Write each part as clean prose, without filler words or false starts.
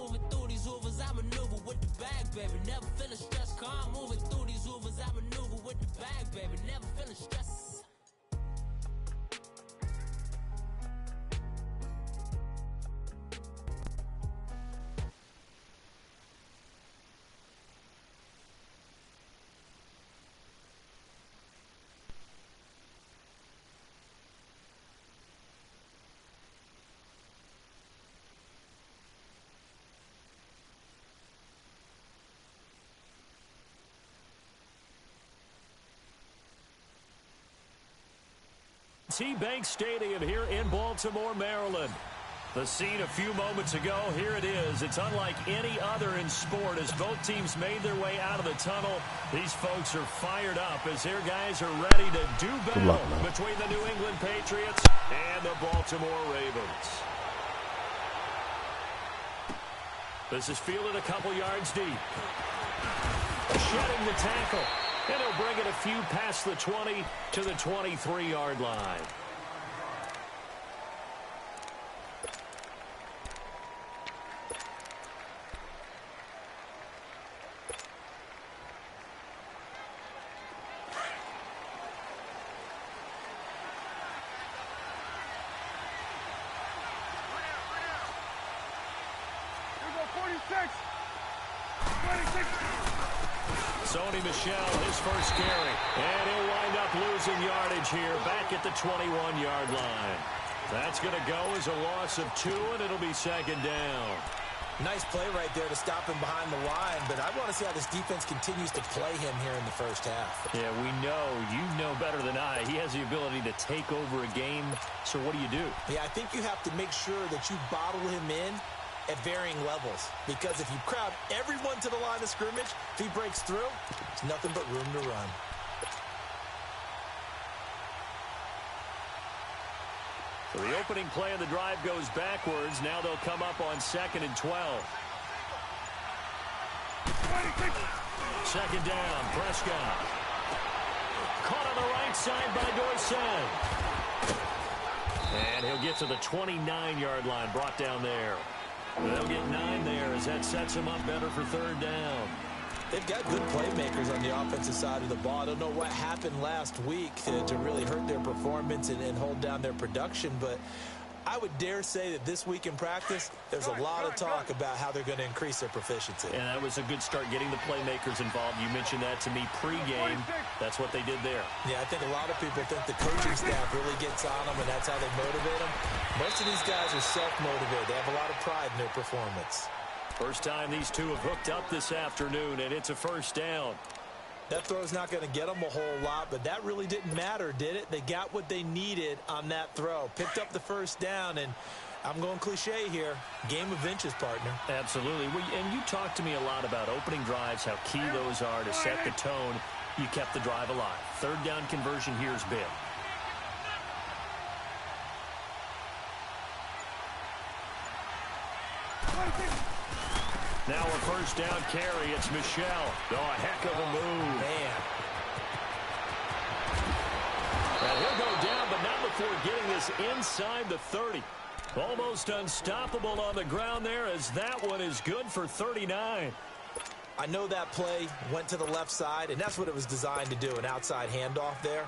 moving through these hoovers, I maneuver with the bag, baby. Never feeling stressed. Calm, moving through these hoovers, I maneuver with the bag, baby. Never feeling stressed. T-Bank Stadium here in Baltimore, Maryland. The scene a few moments ago, here it is. It's unlike any other in sport as both teams made their way out of the tunnel. These folks are fired up as their guys are ready to do battle between the New England Patriots and the Baltimore Ravens. This is fielded a couple yards deep. Shedding the tackle. And he'll bring it a few past the 20 to the 23-yard line. Sony Michel, his first carry. And he'll wind up losing yardage here back at the 21-yard line. That's going to go as a loss of 2, and it'll be second down. Nice play right there to stop him behind the line, but I want to see how this defense continues to play him here in the first half. Yeah, we know. You know better than I. He has the ability to take over a game. So what do you do? Yeah, I think you have to make sure that you bottle him in at varying levels, because if you crowd everyone to the line of scrimmage, if he breaks through, it's nothing but room to run. So the opening play of the drive goes backwards. Now they'll come up on 2nd and 12. Second down, Prescott. Caught on the right side by Dorsett. And he'll get to the 29-yard line, brought down there. They'll get 9 there as that sets him up better for third down. They've got good playmakers on the offensive side of the ball. I don't know what happened last week to really hurt their performance and hold down their production, but I would dare say that this week in practice, there's a lot of talk about how they're going to increase their proficiency. And that was a good start getting the playmakers involved. You mentioned that to me pregame. That's what they did there. Yeah, I think a lot of people think the coaching staff really gets on them, and that's how they motivate them. Most of these guys are self-motivated. They have a lot of pride in their performance. First time these two have hooked up this afternoon, and it's a first down. That throw's not going to get them a whole lot, but that really didn't matter, did it? They got what they needed on that throw. Picked up the first down, and I'm going cliche here. Game of inches, partner. Absolutely. And you talked to me a lot about opening drives, how key those are to set the tone. You kept the drive alive. Third down conversion here is big. Now a first down carry. It's Michel. Oh, a heck of a move. Man. And he'll go down, but not before getting this inside the 30. Almost unstoppable on the ground there as that one is good for 39. I know that play went to the left side, and that's what it was designed to do, an outside handoff there.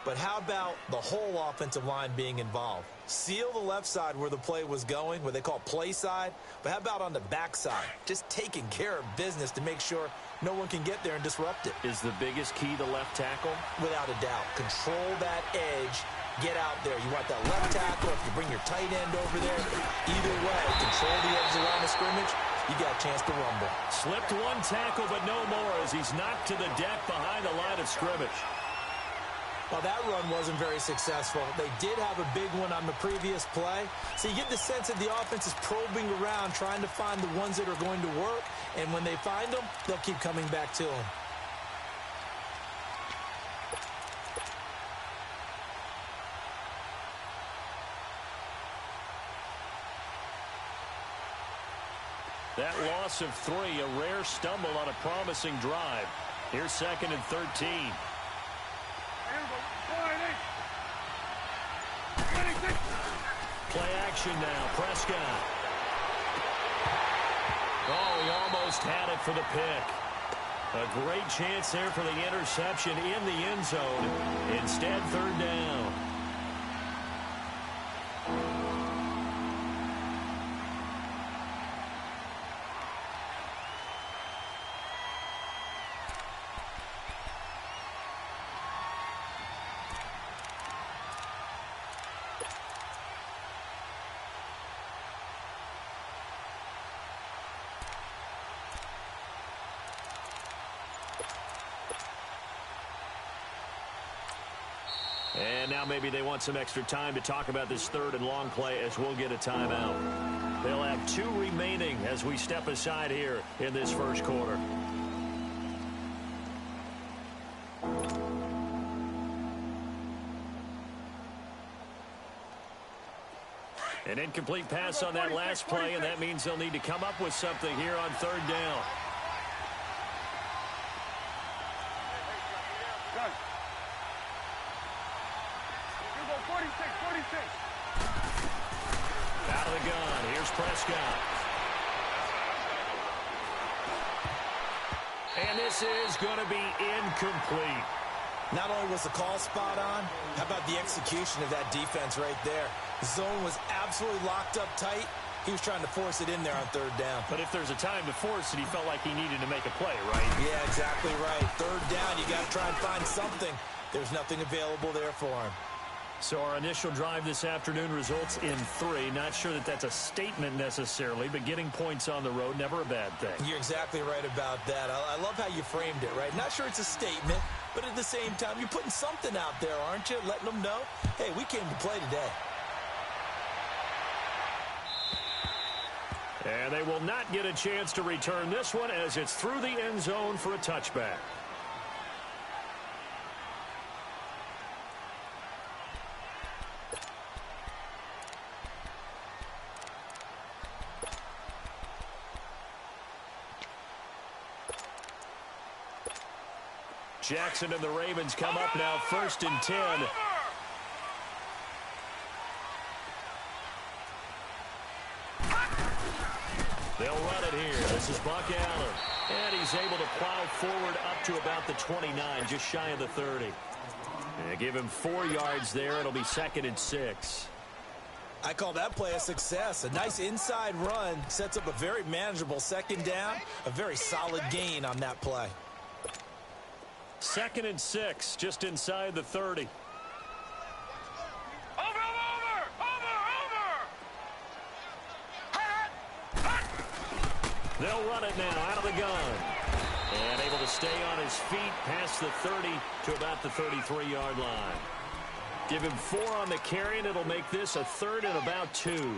But how about the whole offensive line being involved? Seal the left side where the play was going, what they call play side. But how about on the back side? Just taking care of business to make sure no one can get there and disrupt it. Is the biggest key the left tackle? Without a doubt. Control that edge. Get out there. You want that left tackle. If you bring your tight end over there, either way, control the edge around the scrimmage. You got a chance to rumble. Slipped one tackle, but no more as he's knocked to the deck behind the line of scrimmage. Well, that run wasn't very successful. They did have a big one on the previous play. So you get the sense that the offense is probing around, trying to find the ones that are going to work. And when they find them, they'll keep coming back to them. That loss of 3, a rare stumble on a promising drive. Here's 2nd and 13. Play action now. Prescott. Oh, he almost had it for the pick. A great chance there for the interception in the end zone. Instead, third down. And now maybe they want some extra time to talk about this third and long play as we'll get a timeout. They'll have 2 remaining as we step aside here in this first quarter. An incomplete pass on that last play, and that means they'll need to come up with something here on third down. Out of the gun. Here's Prescott. And this is going to be incomplete. Not only was the call spot on, how about the execution of that defense right there? The zone was absolutely locked up tight. He was trying to force it in there on third down. But if there's a time to force it, he felt like he needed to make a play, right? Yeah, exactly right. Third down, you got to try and find something. There's nothing available there for him. So our initial drive this afternoon results in 3. Not sure that that's a statement necessarily, but getting points on the road, never a bad thing. You're exactly right about that. I love how you framed it, right? Not sure it's a statement, but at the same time, you're putting something out there, aren't you? Letting them know, hey, we came to play today. And they will not get a chance to return this one as it's through the end zone for a touchback. Jackson and the Ravens come up now, 1st and 10. They'll run it here. This is Buck Allen. And he's able to plow forward up to about the 29, just shy of the 30. And give him 4 yards there. It'll be 2nd and 6. I call that play a success. A nice inside run sets up a very manageable 2nd down. A very solid gain on that play. 2nd and 6, just inside the 30. They'll run it now out of the gun. And able to stay on his feet past the 30 to about the 33-yard line. Give him 4 on the carry, and it'll make this a 3rd and about 2.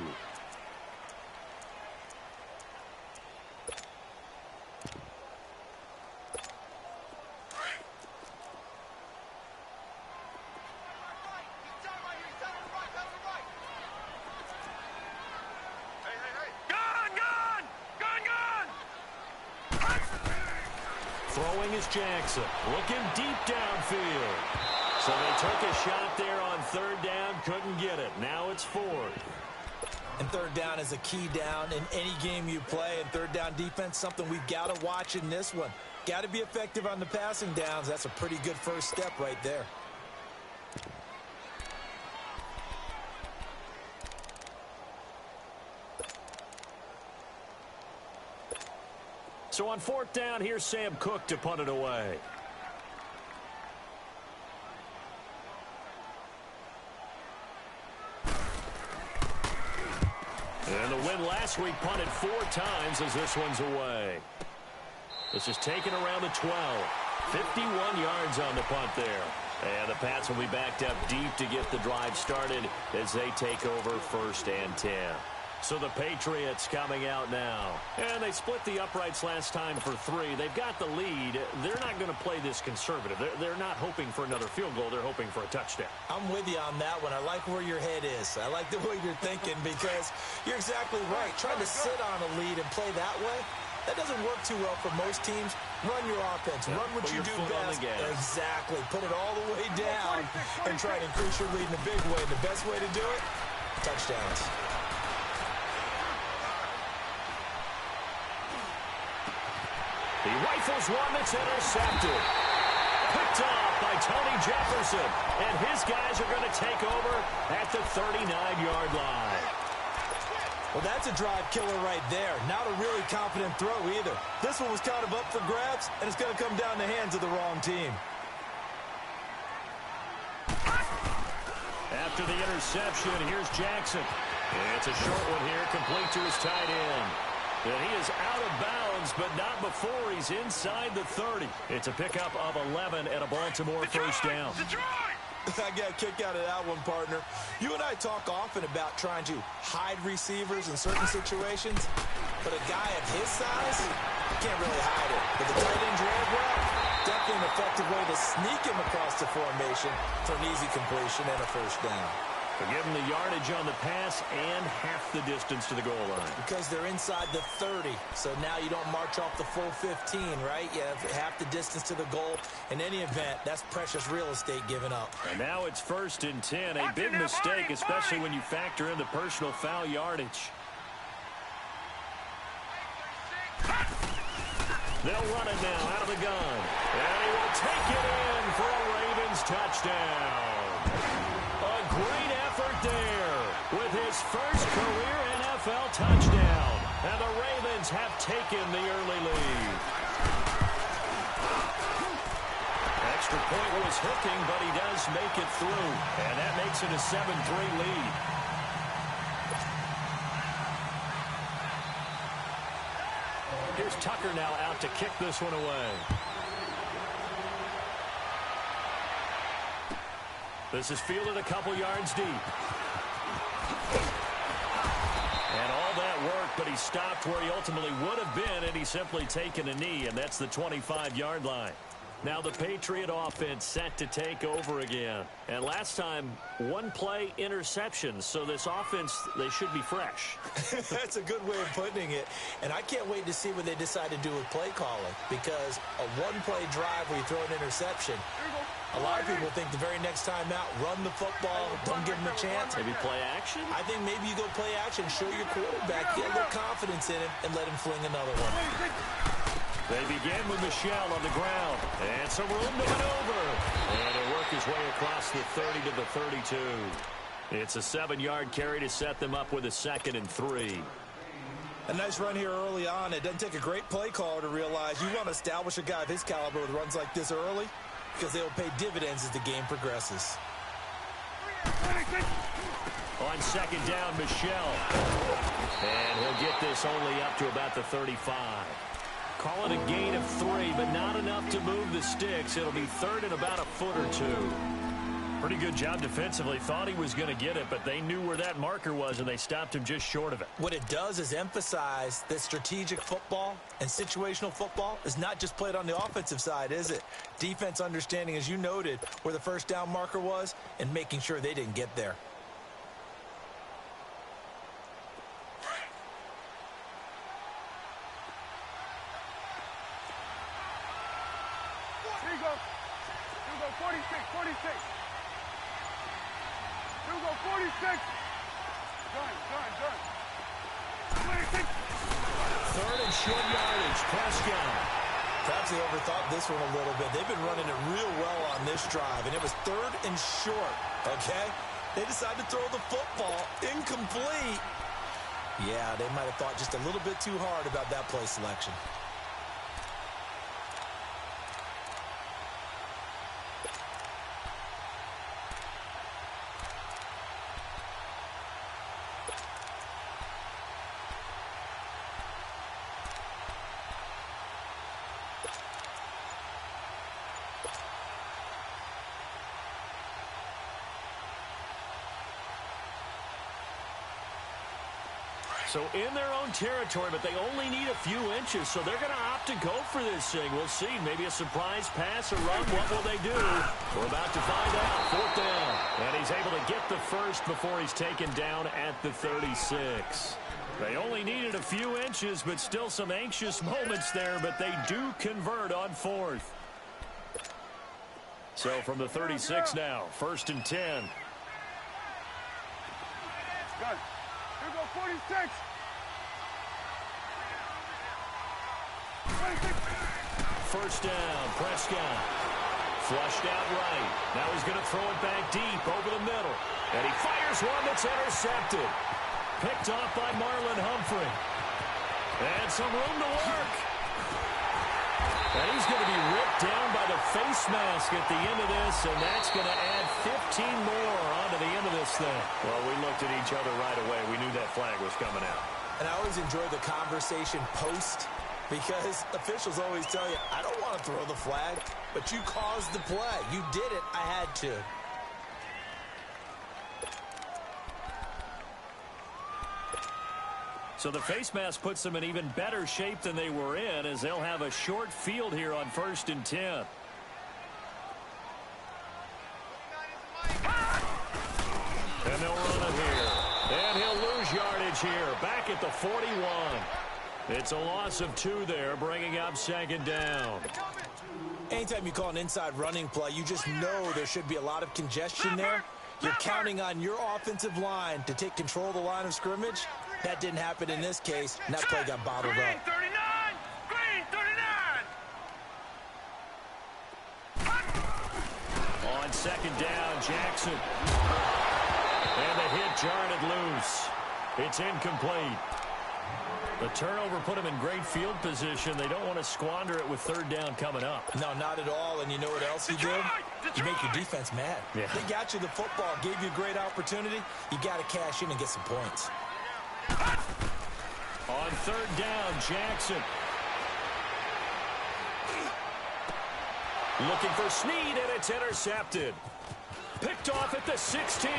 Throwing is Jackson, looking deep downfield. So they took a shot there on 3rd down, couldn't get it. Now it's 4th. And 3rd down is a key down in any game you play. And 3rd down defense, something we've got to watch in this one. Got to be effective on the passing downs. That's a pretty good first step right there. So on 4th down, here's Sam Cook to punt it away. And the win last week punted 4 times as this one's away. This is taken around the 12. 51 yards on the punt there. And the Pats will be backed up deep to get the drive started as they take over 1st and 10. So the Patriots coming out now. And they split the uprights last time for 3. They've got the lead. They're not going to play this conservative. They're not hoping for another field goal. They're hoping for a touchdown. I'm with you on that one. I like where your head is. I like the way you're thinking because you're exactly right. Trying to sit on a lead and play that way, that doesn't work too well for most teams. Run your offense. Run what you do best. Exactly. Put it all the way down and try to increase your lead in a big way. The best way to do it, touchdowns. He rifles one that's intercepted. Picked off by Tony Jefferson. And his guys are going to take over at the 39-yard line. Well, that's a drive killer right there. Not a really confident throw either. This one was kind of up for grabs, and it's going to come down the hands of the wrong team. After the interception, here's Jackson. It's a short one here, complete to his tight end. And he is out of bounds, but not before he's inside the 30. It's a pickup of 11 and a Baltimore first down. I got a kick out of that one, partner. You and I talk often about trying to hide receivers in certain situations, but a guy of his size can't really hide it. But the tight end drag route, definitely an effective way to sneak him across the formation for an easy completion and a first down. They'll give him the yardage on the pass and half the distance to the goal line. Because they're inside the 30, so now you don't march off the full 15, right? You have half the distance to the goal. In any event, that's precious real estate given up. And now it's 1st and 10. A big mistake, especially when you factor in the personal foul yardage. They'll run it now out of the gun. And he will take it in for a Ravens touchdown. A great effort there with his first career NFL touchdown. And the Ravens have taken the early lead. Extra point was hooking, but he does make it through. And that makes it a 7-3 lead. Here's Tucker now out to kick this one away. This is fielded a couple yards deep. And all that work, but he stopped where he ultimately would have been, and he's simply taken a knee, and that's the 25-yard line. Now the Patriot offense set to take over again. And last time, one play interception. So this offense, they should be fresh. That's a good way of putting it. And I can't wait to see what they decide to do with play calling. Because a one-play drive where you throw an interception, a lot of people think the very next time out, run the football, don't give them a chance. Maybe play action? I think maybe you go play action, show your quarterback, get a little confidence in him, and let him fling another one. They begin with Michelle on the ground. And some room to maneuver. And he'll work his way across the 30 to the 32. It's a 7-yard carry to set them up with a 2nd and 3. A nice run here early on. It doesn't take a great play caller to realize you want to establish a guy of his caliber with runs like this early because they will pay dividends as the game progresses. On 2nd down, Michelle. And he'll get this only up to about the 35. Call it a gain of 3, but not enough to move the sticks. It'll be 3rd and about a foot or 2. Pretty good job defensively. Thought he was going to get it, but they knew where that marker was, and they stopped him just short of it. What it does is emphasize that strategic football and situational football is not just played on the offensive side, is it? Defense understanding, as you noted, where the first down marker was and making sure they didn't get there. Here you go. Here you go, 46, 46. Here we go, 46. Done. 26. 3rd and short yardage, Prescott. Perhaps they overthought this one a little bit. They've been running it real well on this drive, and it was 3rd and short, okay? They decided to throw the football incomplete. Yeah, they might have thought just a little bit too hard about that play selection. So in their own territory, but they only need a few inches, so they're going to opt to go for this thing. We'll see. Maybe a surprise pass or run. What will they do? We're about to find out. 4th down. And he's able to get the first before he's taken down at the 36. They only needed a few inches, but still some anxious moments there, but they do convert on 4th. So from the 36 now, 1st and 10. Done. Here we go, 46. 26. first down. Prescott flushed out right. Now he's going to throw it back deep over the middle. And he fires one that's intercepted. Picked off by Marlon Humphrey. And some room to work. And he's going to be ripped down by the face mask at the end of this, and that's going to add 15 more onto the end of this thing. Well, we looked at each other right away. We knew that flag was coming out. And I always enjoy the conversation post, because officials always tell you, I don't want to throw the flag, but you caused the play. You did it. I had to. So the face mask puts them in even better shape than they were in, as they'll have a short field here on 1st and 10. And they'll run it here. And he'll lose yardage here, back at the 41. It's a loss of 2 there, bringing up 2nd down. Anytime you call an inside running play, you just know there should be a lot of congestion there. You're counting on your offensive line to take control of the line of scrimmage. That didn't happen in this case, and that play got bottled Green, up. 39! Green, 39! On 2nd down, Jackson. And the hit jarred it loose. It's incomplete. The turnover put him in great field position. They don't want to squander it with 3rd down coming up. No, not at all. And you know what else you did? You make your defense mad. Yeah. They got you the football, gave you a great opportunity. You got to cash in and get some points. On 3rd down, Jackson. Looking for Snead, and it's intercepted. Picked off at the 16.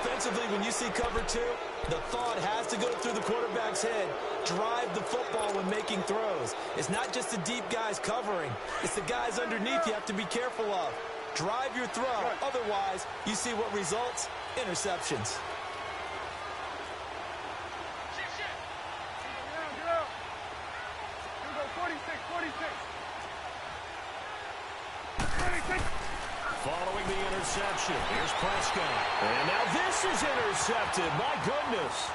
Offensively, when you see cover 2, the thought has to go through the quarterback's head. Drive the football when making throws. It's not just the deep guys covering. It's the guys underneath you have to be careful of. Drive your throw. Otherwise, you see what results? Interceptions. Get out. Here we go, 46, 46. 46. Following the interception, here's Prescott. And now this is intercepted. My goodness.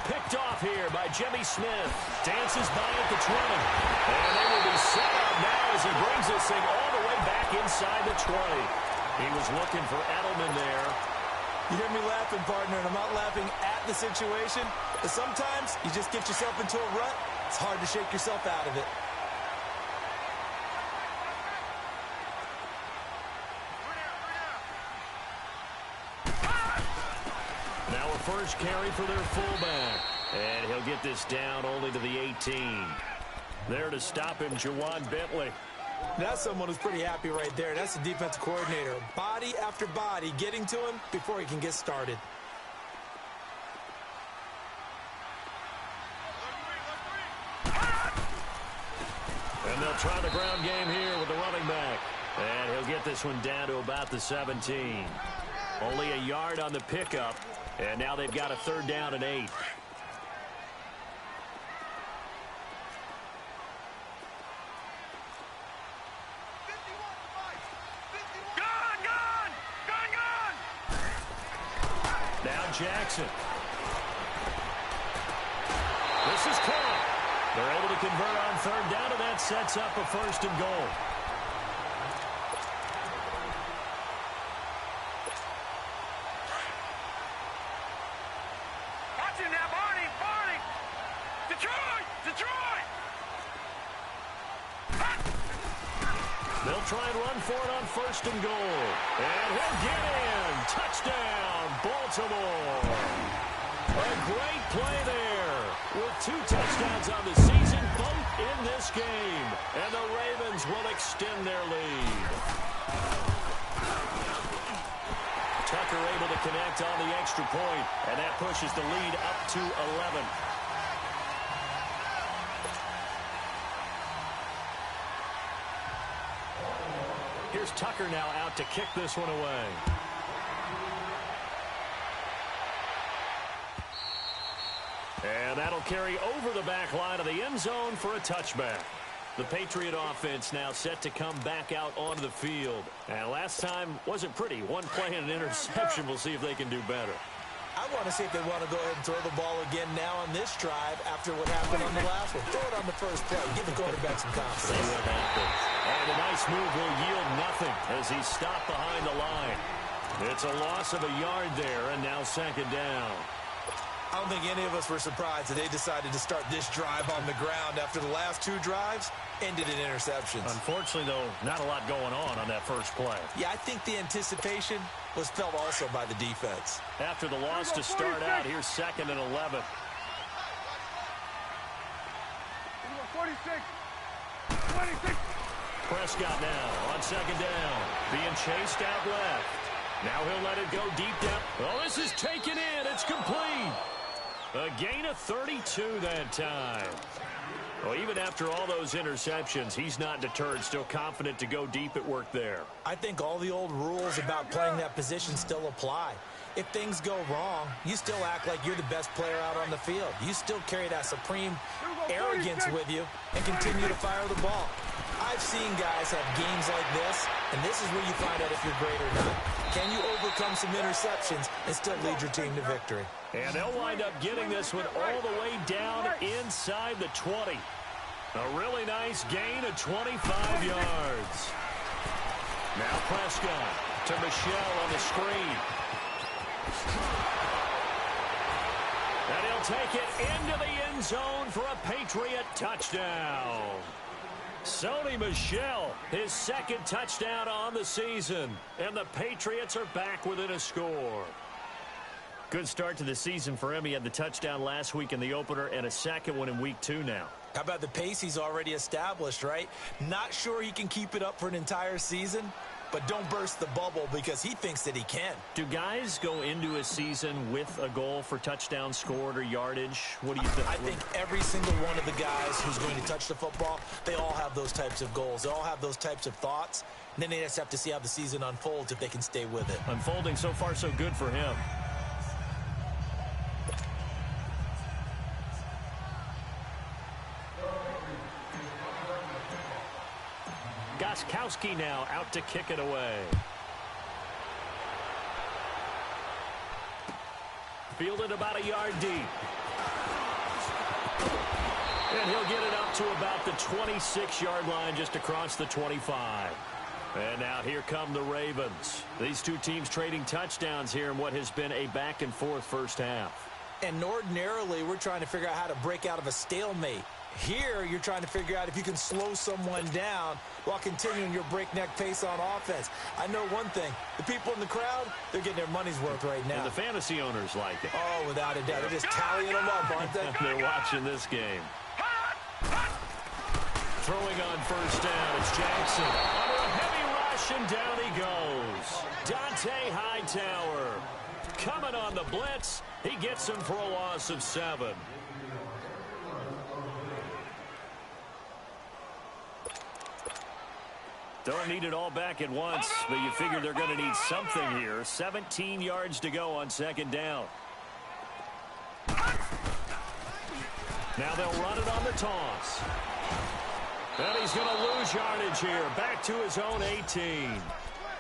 Picked off here by Jimmy Smith. Dances by at the 20. And they will be set up now as he brings this thing all the way back inside the 20. He was looking for Edelman there. You hear me laughing, partner, and I'm not laughing at the situation. But sometimes you just get yourself into a rut. It's hard to shake yourself out of it. Now a first carry for their fullback. And he'll get this down only to the 18. There to stop him, Jawan Bentley. That's someone who's pretty happy right there. That's the defensive coordinator. Body after body getting to him before he can get started. And they'll try the ground game here with the running back. And he'll get this one down to about the 17. Only a yard on the pickup. And now they've got a 3rd down and 8. Now Jackson. This is caught. They're able to convert on 3rd down, and that sets up a 1st and goal. Watch him now, Barney! Detroit! They'll try and run for it on 1st and goal. And he'll get in. Touchdown, Baltimore. A great play there. With 2 touchdowns on the season, both in this game. And the Ravens will extend their lead. Tucker able to connect on the extra point, and that pushes the lead up to 11. Here's Tucker now out to kick this one away. And that'll carry over the back line of the end zone for a touchback. The Patriot offense now set to come back out onto the field. And last time wasn't pretty. One play and an interception. We'll see if they can do better. I want to see if they want to go ahead and throw the ball again now on this drive after what happened on the last one. Throw it on the first play. Give the quarterback some confidence. See what happens. And a nice move will yield nothing as he's stopped behind the line. It's a loss of a yard there, and now second down. I don't think any of us were surprised that they decided to start this drive on the ground after the last two drives ended in interceptions. Unfortunately, though, not a lot going on that first play. Yeah, I think the anticipation was felt also by the defense. After the loss to start out, here's 2nd and 11. 46. 26. Prescott now on second down, being chased out left. Now he'll let it go deep down. Oh, this is taken in. It's complete. A gain of 32 that time. Well, even after all those interceptions, he's not deterred, still confident to go deep at work there. I think all the old rules about playing that position still apply. If things go wrong, you still act like you're the best player out on the field. You still carry that supreme arrogance with you and continue to fire the ball. I've seen guys have games like this, and this is where you find out if you're great or not. Can you overcome some interceptions and still lead your team to victory? And they'll wind up getting this one all the way down inside the 20. A really nice gain of 25 yards. Now Prescott to Michelle on the screen. And he'll take it into the end zone for a Patriot touchdown. Sony Michel, his second touchdown on the season. And the Patriots are back within a score. Good start to the season for him. He had the touchdown last week in the opener and a second one in week 2 now. How about the pace he's already established, right? Not sure he can keep it up for an entire season, but don't burst the bubble because he thinks that he can. Do guys go into a season with a goal for touchdowns scored or yardage? What do you think? I think every single one of the guys who's going to touch the football, they all have those types of goals. They all have those types of thoughts. And then they just have to see how the season unfolds if they can stay with it. Unfolding so far so good for him. Gostkowski now out to kick it away. Fielded about a yard deep. And he'll get it up to about the 26-yard line just across the 25. And now here come the Ravens. These two teams trading touchdowns here in what has been a back-and-forth first half. And ordinarily, we're trying to figure out how to break out of a stalemate. Here, you're trying to figure out if you can slow someone down while continuing your breakneck pace on offense. I know one thing. The people in the crowd, they're getting their money's worth right now. And the fantasy owners like it. Oh, without a doubt. They're just tallying them up, aren't they? They're watching this game. Throwing on first down, it's Jackson. Under a heavy rush, and down he goes. Dante Hightower coming on the blitz. He gets him for a loss of 7. Don't need it all back at once, but you figure they're going to need something here. 17 yards to go on second down. Now they'll run it on the toss. And he's going to lose yardage here. Back to his own 18.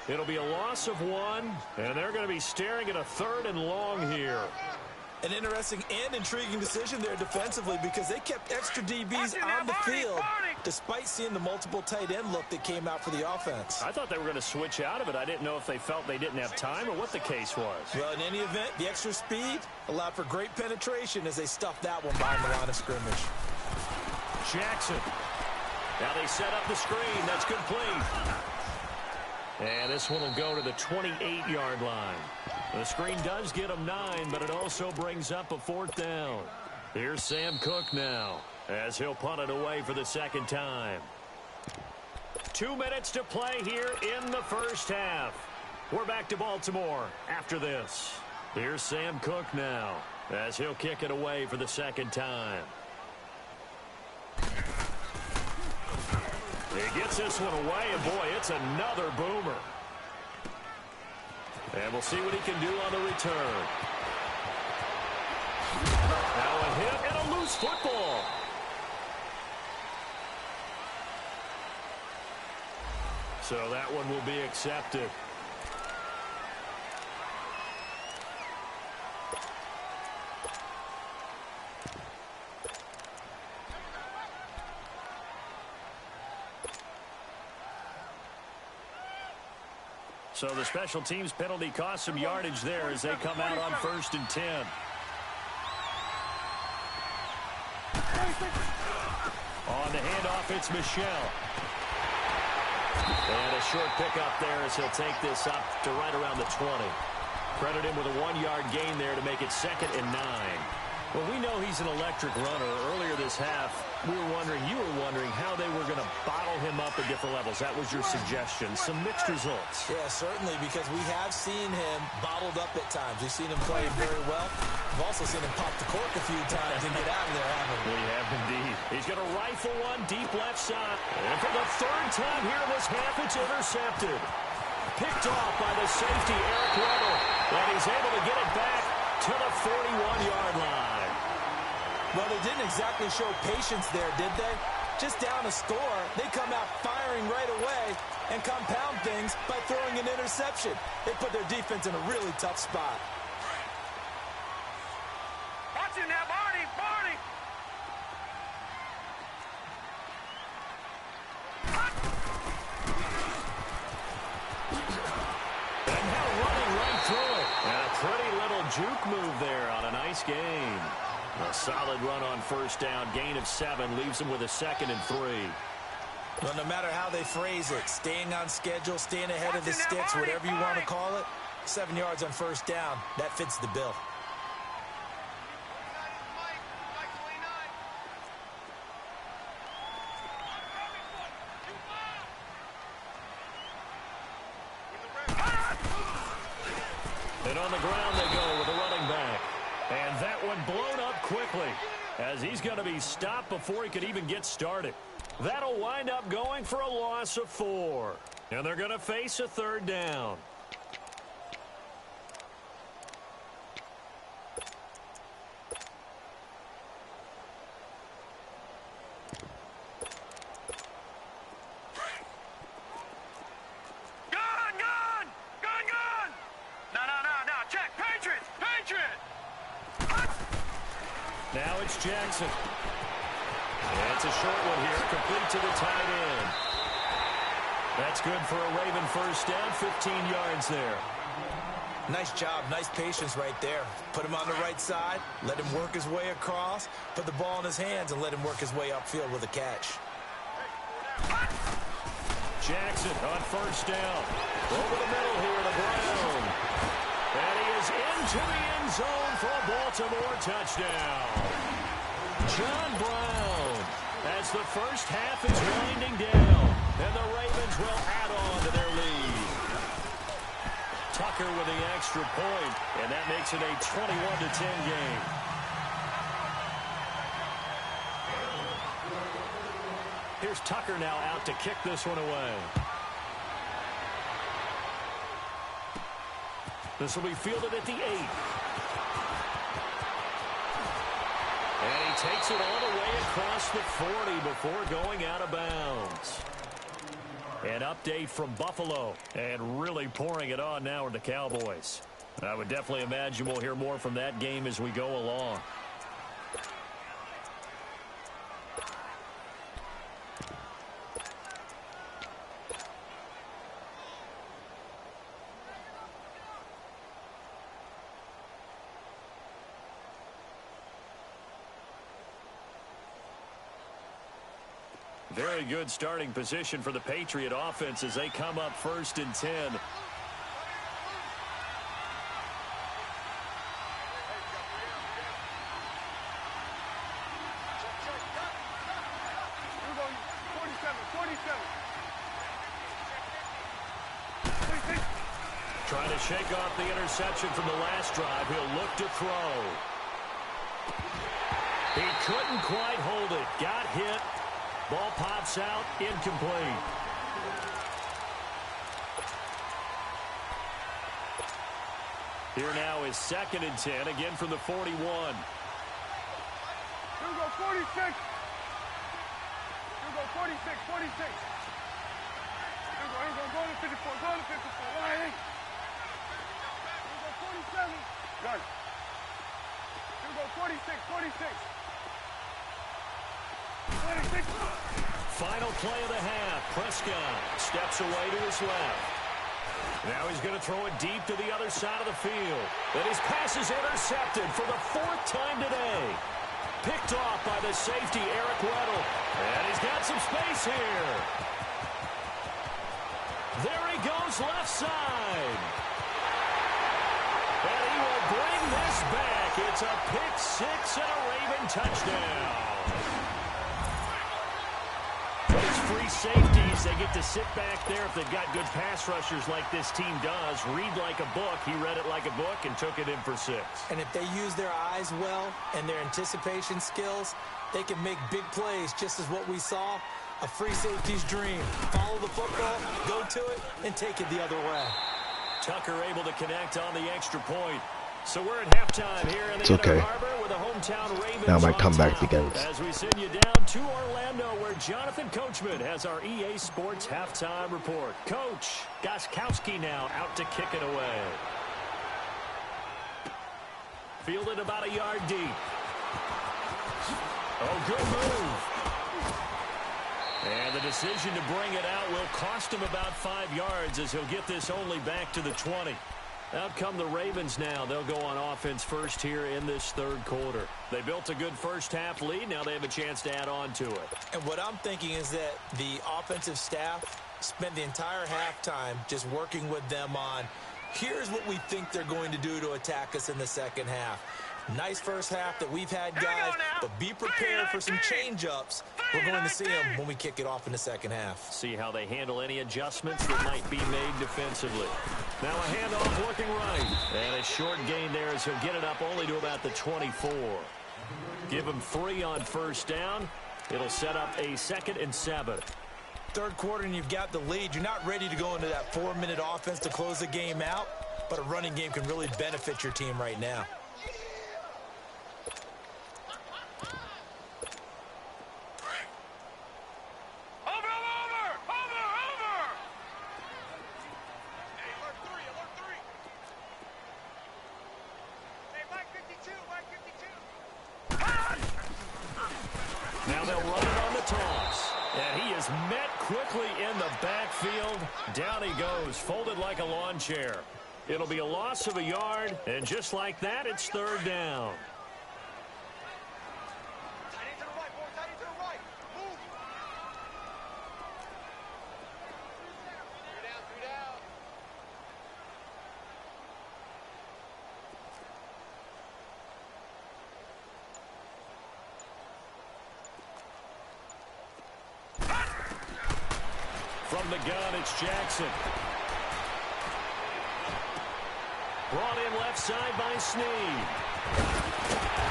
It'll be a loss of 1, and they're going to be staring at a 3rd and long here. An interesting and intriguing decision there defensively because they kept extra DBs on the field despite seeing the multiple tight end look that came out for the offense. I thought they were going to switch out of it. I didn't know if they felt they didn't have time or what the case was. Well, in any event, the extra speed allowed for great penetration as they stuffed that one behind the line of scrimmage. Jackson. Now they set up the screen. That's complete. And this one will go to the 28-yard line. The screen does get him 9, but it also brings up a 4th down. Here's Sam Cook now as he'll punt it away for the second time. 2 minutes to play here in the first half. We're back to Baltimore after this. Here's Sam Cook now as he'll kick it away for the second time. He gets this one away, and boy, it's another boomer. And we'll see what he can do on the return. Now a hit and a loose football. So that one will be accepted. So the special teams penalty cost some yardage there as they come out on 1st and 10. On the handoff, it's Michelle. And a short pickup there as he'll take this up to right around the 20. Credit him with a 1-yard gain there to make it 2nd and 9. Well, we know he's an electric runner. Earlier this half, you were wondering how they were going to bottle him up at different levels. That was your suggestion. Some mixed results. Yeah, certainly, because we have seen him bottled up at times. We've seen him play very well. We've also seen him pop the cork a few times and get out of there, haven't we? We have indeed. He's going to rifle one deep left side. And for the 3rd time here in this half, it's intercepted. Picked off by the safety, Eric Weddle. And he's able to get it back to the 41-yard line. Well, they didn't exactly show patience there, did they? Just down a score, they come out firing right away and compound things by throwing an interception. They put their defense in a really tough spot. Watch it now, Barney! Barney! And now running right through it. And a pretty little juke move there on a nice gain. A solid run on 1st down. Gain of 7 leaves them with a 2nd and 3. Well, no matter how they phrase it, staying on schedule, staying ahead of the sticks, whatever you want to call it, 7 yards on 1st down, that fits the bill. And on the ground they go with a running back. And that one blown up quickly as he's going to be stopped before he could even get started. That'll wind up going for a loss of 4. And they're going to face a 3rd down. Now it's Jackson. And it's a short one here, complete to the tight end. That's good for a Raven 1st down, 15 yards there. Nice job, nice patience right there. Put him on the right side, let him work his way across, put the ball in his hands, and let him work his way upfield with a catch. Jackson on 1st down. Over the middle here to Brown. And he is into the end zone for a Baltimore touchdown. John Brown, as the 1st half is winding down, and the Ravens will add on to their lead. Tucker with the extra point, and that makes it a 21-10 game. Here's Tucker now out to kick this one away. This will be fielded at the 8. And he takes it all the way across the 40 before going out of bounds. An update from Buffalo, and really pouring it on now with the Cowboys. I would definitely imagine we'll hear more from that game as we go along. Very good starting position for the Patriot offense as they come up 1st and 10. Trying to shake off the interception from the last drive. He'll look to throw. He couldn't quite hold it. Got hit. Ball pops out, incomplete. Here now is 2nd and 10, again from the 41. Here we go, 46. Here we go, 46, 46. Here we go, go to 54, go to 54. Here we go, 47. Got it. Here we go, 46, 46. Final play of the half. Prescott steps away to his left. Now he's going to throw it deep to the other side of the field. And his pass is intercepted for the 4th time today. Picked off by the safety, Eric Weddle. And he's got some space here. There he goes, left side. And he will bring this back. It's a pick six and a Raven touchdown. But it's free safeties. They get to sit back there if they've got good pass rushers like this team does. Read like a book. He read it like a book and took it in for 6. And if they use their eyes well and their anticipation skills, they can make big plays, just as what we saw. A free safety's dream. Follow the football, go to it, and take it the other way. Tucker able to connect on the extra point. So we're at halftime here in the Inner Harbor with the hometown Ravens. Now my comeback begins. As we send you down to Orlando, where Jonathan Coachman has our EA Sports halftime report. Coach Gostkowski now out to kick it away. Fielded about a yard deep. Oh, good move. And the decision to bring it out will cost him about 5 yards as he'll get this only back to the 20. Out come the Ravens now. They'll go on offense first here in this 3rd quarter. They built a good first half lead. Now they have a chance to add on to it. And what I'm thinking is that the offensive staff spent the entire halftime just working with them on, here's what we think they're going to do to attack us in the second half. Nice first half that we've had, guys, but be prepared for some change-ups. We're going to see them when we kick it off in the second half. See how they handle any adjustments that might be made defensively. Now a handoff looking right. And a short gain there as he'll get it up only to about the 24. Give him 3 on first down. It'll set up a 2nd and 7. 3rd quarter and you've got the lead. You're not ready to go into that 4-minute offense to close the game out, but a running game can really benefit your team right now. Now they'll run it on the toss. And he is met quickly in the backfield. Down he goes, folded like a lawn chair. It'll be a loss of a yard, and just like that, it's 3rd down. From the gun, it's Jackson. Brought in left side by Snead.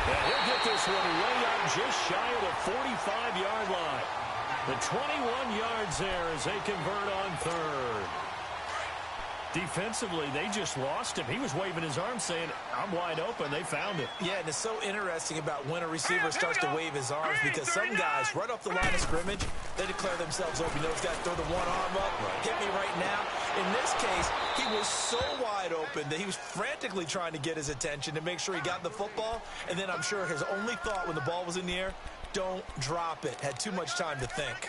And he'll get this one way up just shy of the 45-yard line. The 21 yards there as they convert on 3rd. Defensively, they just lost him. He was waving his arms saying, I'm wide open. They found it. Yeah, and it's so interesting about when a receiver starts to wave his arms, because some guys, right off the line of scrimmage, they declare themselves open. You know, he's got to throw the one arm up, get me right now. In this case, he was so wide open that he was frantically trying to get his attention to make sure he got the football. And then I'm sure his only thought when the ball was in the air, don't drop it. Had too much time to think.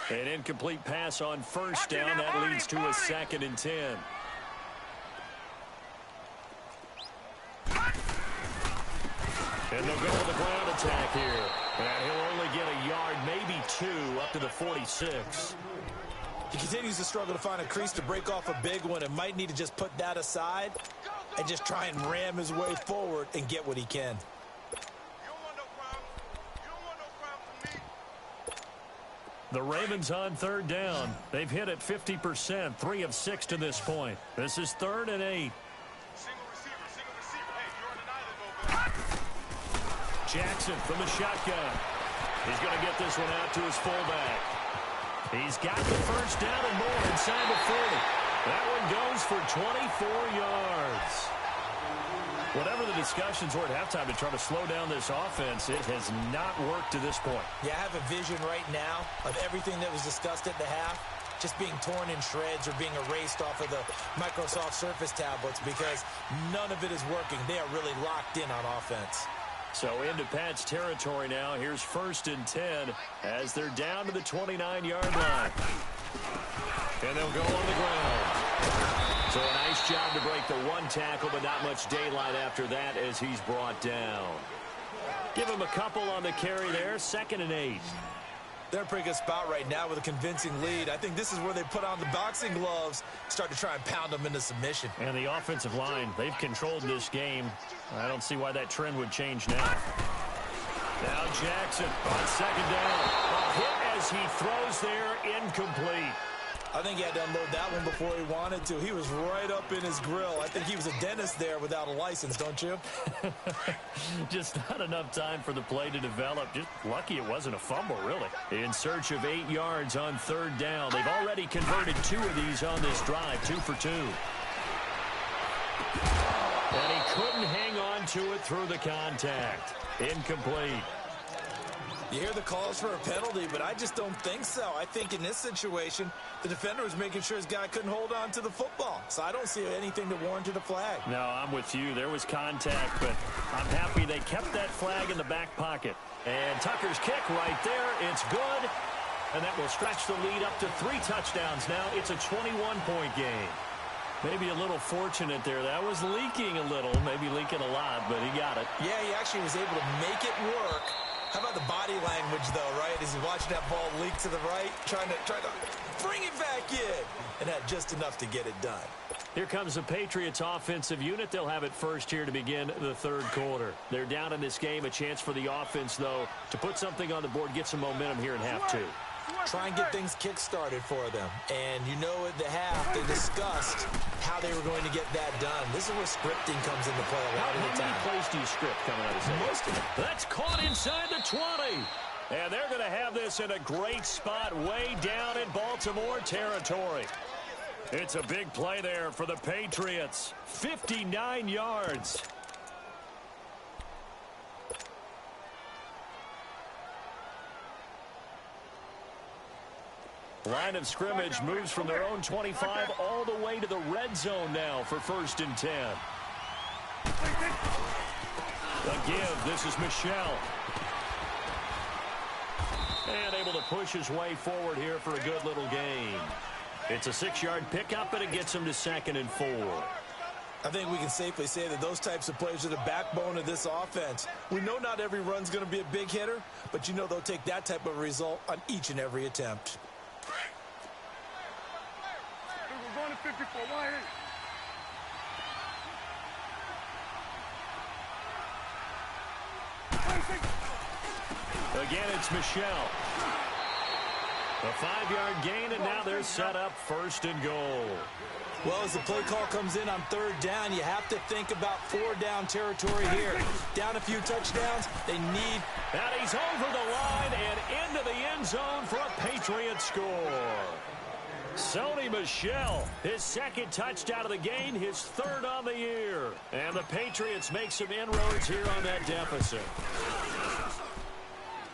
An incomplete pass on first down. That leads to a 2nd and 10. And they'll go with the ground attack here. And he'll only get a yard, maybe 2, up to the 46. He continues to struggle to find a crease to break off a big one and might need to just put that aside and just try and ram his way forward and get what he can. The Ravens on 3rd down. They've hit it 50%, 3 of 6 to this point. This is 3rd and 8. Jackson from the shotgun. He's going to get this one out to his fullback. He's got the first down and more inside the 40. That one goes for 24 yards. Whatever the discussions were at halftime to try to slow down this offense, it has not worked to this point. Yeah, I have a vision right now of everything that was discussed at the half just being torn in shreds or being erased off of the Microsoft Surface tablets, because none of it is working. They are really locked in on offense. So into Pat's territory now. Here's 1st and 10 as they're down to the 29-yard line. And they'll go on the ground. So a nice job to break the one tackle, but not much daylight after that as he's brought down. Give him a couple on the carry there. 2nd and 8. They're in a pretty good spot right now with a convincing lead. I think this is where they put on the boxing gloves, start to try and pound them into submission. And the offensive line, they've controlled this game. I don't see why that trend would change now. Now Jackson on 2nd down. A hit as he throws there, incomplete. I think he had to unload that one before he wanted to. He was right up in his grill. I think he was a dentist there without a license, don't you? Just not enough time for the play to develop. Just lucky it wasn't a fumble, really. In search of 8 yards on 3rd down. They've already converted 2 of these on this drive, 2 for 2. And he couldn't hang on to it through the contact. Incomplete. You hear the calls for a penalty, but I just don't think so. I think in this situation, the defender was making sure his guy couldn't hold on to the football. So I don't see anything to warrant a flag. No, I'm with you. There was contact, but I'm happy they kept that flag in the back pocket. And Tucker's kick right there. It's good. And that will stretch the lead up to 3 touchdowns now. It's a 21-point game. Maybe a little fortunate there. That was leaking a little, maybe leaking a lot, but he got it. Yeah, he actually was able to make it work. How about the body language, though, right? As he's watching that ball leak to the right, trying to bring it back in, and had just enough to get it done. Here comes the Patriots offensive unit. They'll have it first here to begin the 3rd quarter. They're down in this game. A chance for the offense, though, to put something on the board, get some momentum here in half 2. Try and get things kick-started for them. And you know at the half, they discussed how they were going to get that done. This is where scripting comes into play a lot of the time. How many plays do you script coming out of the Most of them. That's caught inside the 20. And they're going to have this in a great spot way down in Baltimore territory. It's a big play there for the Patriots. 59 yards. Line of scrimmage moves from their own 25 all the way to the red zone now for 1st and 10. A give. This is Michelle. And able to push his way forward here for a good little gain. It's a 6-yard pickup, and it gets him to 2nd and 4. I think we can safely say that those types of plays are the backbone of this offense. We know not every run's going to be a big hitter, but you know they'll take that type of result on each and every attempt. We're going to 54. Wide in. Again, it's Michelle. A 5-yard gain, and now they're set up 1st and goal. Well, as the play call comes in on 3rd down, you have to think about 4-down territory here. Down a few touchdowns, they need... And he's over the line and into the end zone for a Patriot score. Sony Michel, his 2nd touchdown of the game, his 3rd on the year. And the Patriots make some inroads here on that deficit.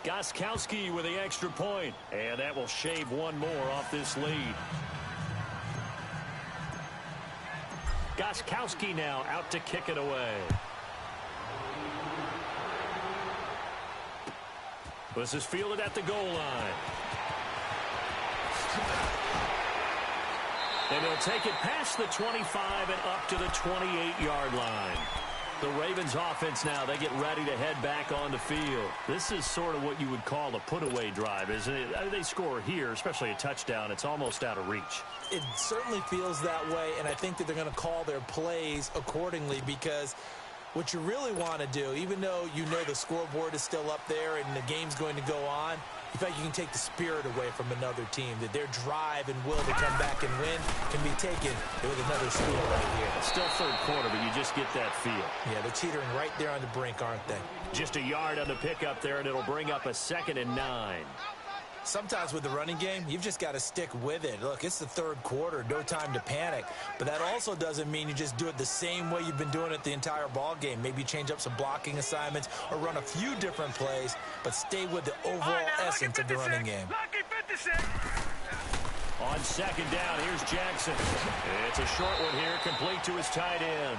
Gostkowski with the extra point, and that will shave one more off this lead. Gostkowski now out to kick it away. This is fielded at the goal line. And they'll take it past the 25 and up to the 28-yard line. The Ravens offense now, they get ready to head back on the field. This is sort of what you would call a put-away drive, isn't it? They score here, especially a touchdown. It's almost out of reach. It certainly feels that way, and I think that they're going to call their plays accordingly because what you really want to do, even though you know the scoreboard is still up there and the game's going to go on, in fact, you can take the spirit away from another team, that their drive and will to come back and win can be taken with another score right here. It's still 3rd quarter, but you just get that feel. Yeah, they're teetering right there on the brink, aren't they? Just a yard on the pickup there, and it'll bring up a 2nd and 9. Sometimes with the running game, you've just got to stick with it. Look, it's the 3rd quarter, no time to panic. But that also doesn't mean you just do it the same way you've been doing it the entire ball game. Maybe change up some blocking assignments or run a few different plays, but stay with the overall essence of the running game. On 2nd down, here's Jackson. It's a short one here, complete to his tight end.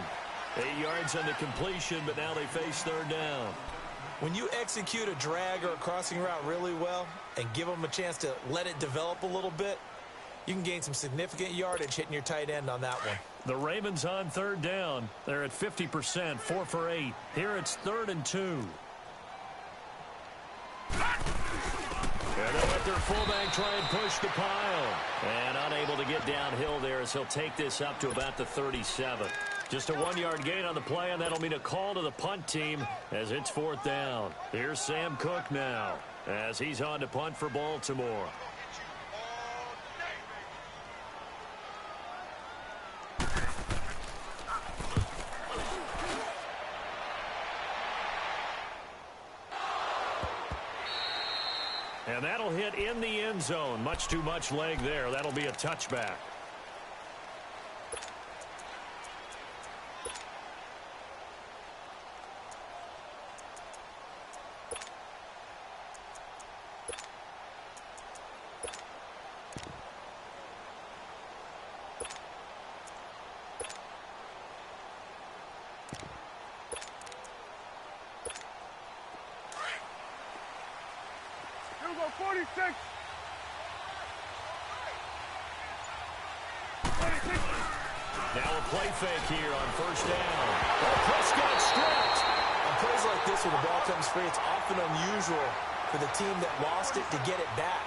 8 yards on the completion, but now they face 3rd down. When you execute a drag or a crossing route really well and give them a chance to let it develop a little bit, you can gain some significant yardage hitting your tight end on that one. The Ravens on third down. They're at 50%, 4 for 8. Here it's 3rd and 2. And they'll let their fullback try and push the pile. And unable to get downhill there as he'll take this up to about the 37. Just a 1-yard gain on the play, and that'll mean a call to the punt team as it's 4th down. Here's Sam Cook now as he's on to punt for Baltimore. And that'll hit in the end zone. Much too much leg there. That'll be a touchback. Here we go, 46. Now a play fake here on 1st down. Prescott stripped. On plays like this, when the ball comes free, it's often unusual for the team that lost it to get it back.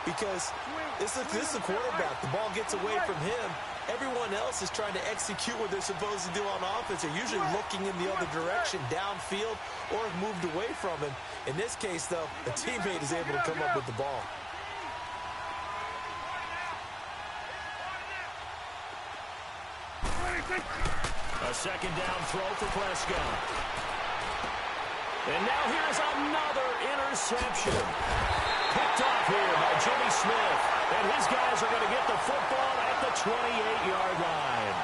Because this is a quarterback. The ball gets away from him. Everyone else is trying to execute what they're supposed to do on offense. They're usually looking in the other direction, downfield, or have moved away from him. In this case, though, a teammate is able to come up with the ball. A 2nd down throw for Prescott. And now here's another interception. Picked off here by Jimmy Smith. And his guys are going to get the football at the 28-yard line.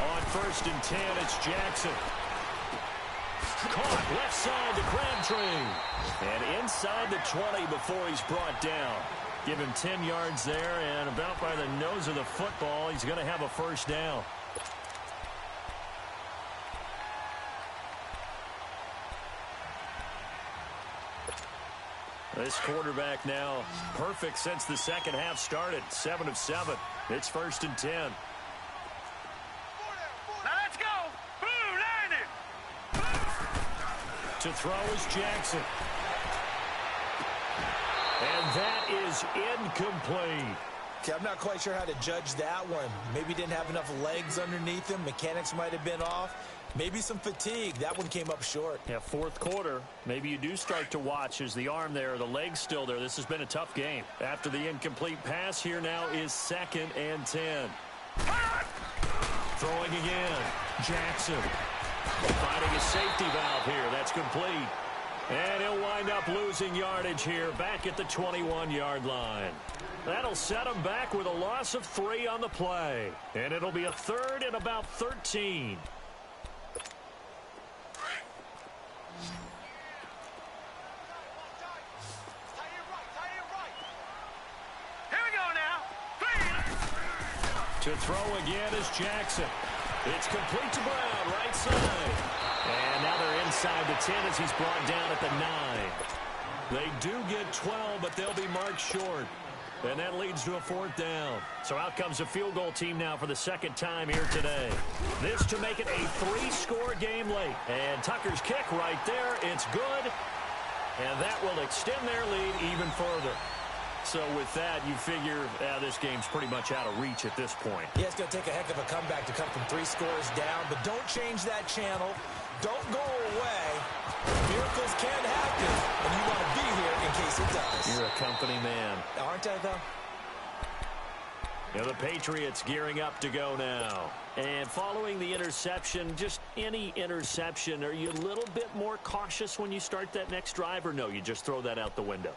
On 1st and 10, it's Jackson. Caught left side to Crabtree. And inside the 20 before he's brought down. Give him 10 yards there, and about by the nose of the football, he's going to have a 1st down. This quarterback now perfect since the second half started. 7 of 7. It's 1st and 10. Now let's go. Boom, landed. To throw is Jackson. And that is incomplete. Okay, I'm not quite sure how to judge that one. Maybe didn't have enough legs underneath him. Mechanics might have been off. Maybe some fatigue. That one came up short. Yeah, 4th quarter. Maybe you do start to watch as the arm there, the leg's still there. This has been a tough game. After the incomplete pass, here now is 2nd and 10. Throwing again. Jackson. Finding a safety valve here. That's complete. And he'll wind up losing yardage here back at the 21-yard line. That'll set him back with a loss of 3 on the play. And it'll be a 3rd and about 13. Here we go now. To throw again is Jackson. It's complete to Brown, right side. And now they're inside the 10 as he's brought down at the 9. They do get 12, but they'll be marked short. And that leads to a 4th down. So out comes a field goal team now for the 2nd time here today. This to make it a 3-score game late. And Tucker's kick right there. It's good. And that will extend their lead even further. So with that, you figure this game's pretty much out of reach at this point. Yeah, it's going to take a heck of a comeback to come from 3 scores down. But don't change that channel. Don't go away. Miracles can happen, and you want to be here in case it does. You're a company man. Aren't I, though? Yeah, the Patriots gearing up to go now. And following the interception, just any interception, are you a little bit more cautious when you start that next drive, or no, you just throw that out the window?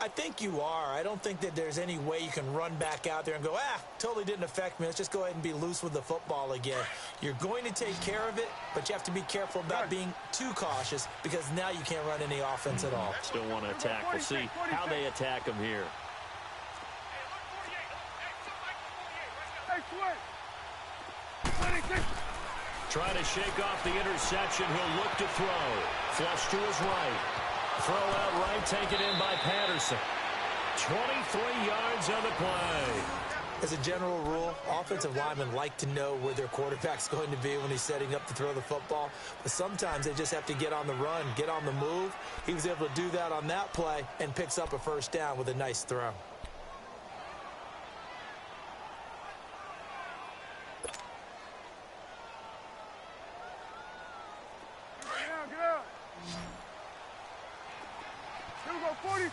I think you are. I don't think that there's any way you can run back out there and go, totally didn't affect me. Let's just go ahead and be loose with the football again. You're going to take care of it, but you have to be careful about being too cautious because now you can't run any offense at all. Still want to attack. We'll see how they attack him here. Trying to shake off the interception. He'll look to throw. Flush to his right. Throw out right, taken in by Patterson. 23 yards on the play. As a general rule, offensive linemen like to know where their quarterback's going to be when he's setting up to throw the football. But sometimes they just have to get on the run, get on the move. He was able to do that on that play and picks up a first down with a nice throw. Get out. 46.